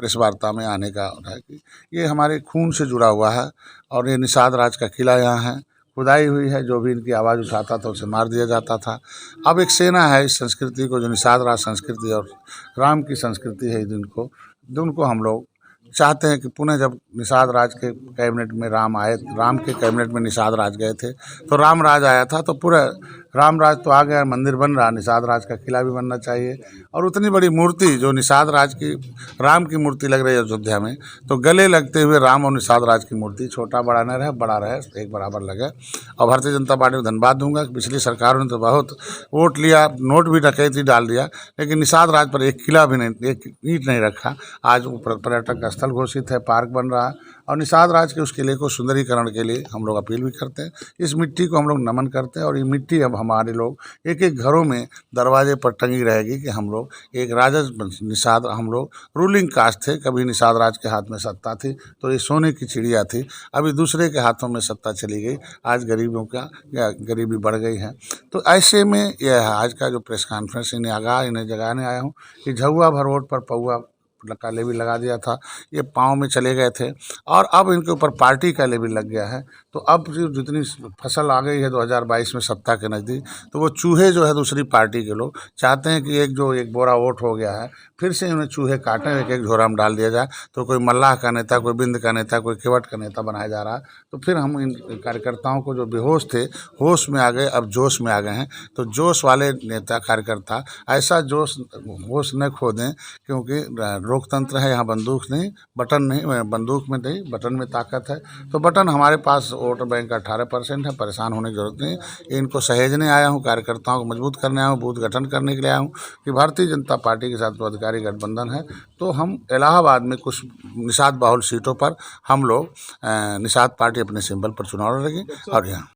Press वार्ता में आने का है कि ये हमारे खून से जुड़ा हुआ है और ये निषाद राज का किला यहाँ है, खुदाई हुई है, जो भी इनकी आवाज़ उठाता था उसे मार दिया जाता था। अब एक सेना है इस संस्कृति को, जो निषाद राज संस्कृति और राम की संस्कृति है, जिनको हम लोग चाहते हैं कि पुनः जब निषाद राज के कैबिनेट में राम आए, राम के कैबिनेट में निषाद राज गए थे तो राम राज आया था, तो पूरा राम राज तो आ गया, मंदिर बन रहा, निषाद राज का किला भी बनना चाहिए। और उतनी बड़ी मूर्ति जो निषाद राज की, राम की मूर्ति लग रही है अयोध्या में, तो गले लगते हुए राम और निषाद राज की मूर्ति छोटा बड़ा न रहे, बड़ा रहे, एक बराबर लगे। और भारतीय जनता पार्टी को धन्यवाद दूंगा कि पिछली सरकारों ने तो बहुत वोट लिया, नोट भी डकैती डाल दिया, लेकिन निषाद राज पर एक किला भी नहीं, एक ईंट नहीं रखा। आज वो पर्यटक स्थल घोषित है, पार्क बन रहा है, और निषाद राज के उस किले को सुंदरीकरण के लिए हम लोग अपील भी करते हैं। इस मिट्टी को हम लोग नमन करते हैं, और ये मिट्टी अब हमारे लोग एक एक घरों में दरवाजे पर टंगी रहेगी कि हम लोग एक राजा निषाद, हम लोग रूलिंग कास्ट थे। कभी निषाद राज के हाथ में सत्ता थी तो ये सोने की चिड़िया थी, अभी दूसरे के हाथों में सत्ता चली गई, आज गरीबों का या गरीबी बढ़ गई है। तो ऐसे में यह है आज का जो प्रेस कॉन्फ्रेंस, इन्हें जगाने आया हूँ कि झुआ भर वोट पर पौआ का लेबल लगा दिया था, ये पाँव में चले गए थे, और अब इनके ऊपर पार्टी का लेबल लग गया है। तो अब जो जितनी फसल आ गई है 2022 में सत्ता के नज़दीक, तो वो चूहे जो है दूसरी पार्टी के लोग चाहते हैं कि एक बोरा वोट हो गया है, फिर से उन्हें चूहे काटें, एक एक झोरा में डाल दिया जाए। तो कोई मल्लाह का नेता, कोई बिंद का नेता, कोई केवट का नेता बनाया जा रहा है। तो फिर हम इन कार्यकर्ताओं को, जो बेहोश थे, होश में आ गए, अब जोश में आ गए हैं। तो जोश वाले नेता कार्यकर्ता ऐसा जोश होश न खो दें, क्योंकि लोकतंत्र है, यहाँ बंदूक नहीं, बटन नहीं, बंदूक में नहीं, बटन में ताकत है। तो बटन हमारे पास वोट बैंक का 18% है, परेशान होने की जरूरत नहीं। इनको सहेजने आया हूँ, कार्यकर्ताओं को मजबूत करने आया हूँ, बूथ गठन करने के लिए आया हूँ कि भारतीय जनता पार्टी के साथ अधिकारी गठबंधन है। तो हम इलाहाबाद में कुछ निषाद बाहुल सीटों पर हम लोग निषाद पार्टी अपने सिंबल पर चुनाव लड़ेगी। और यहाँ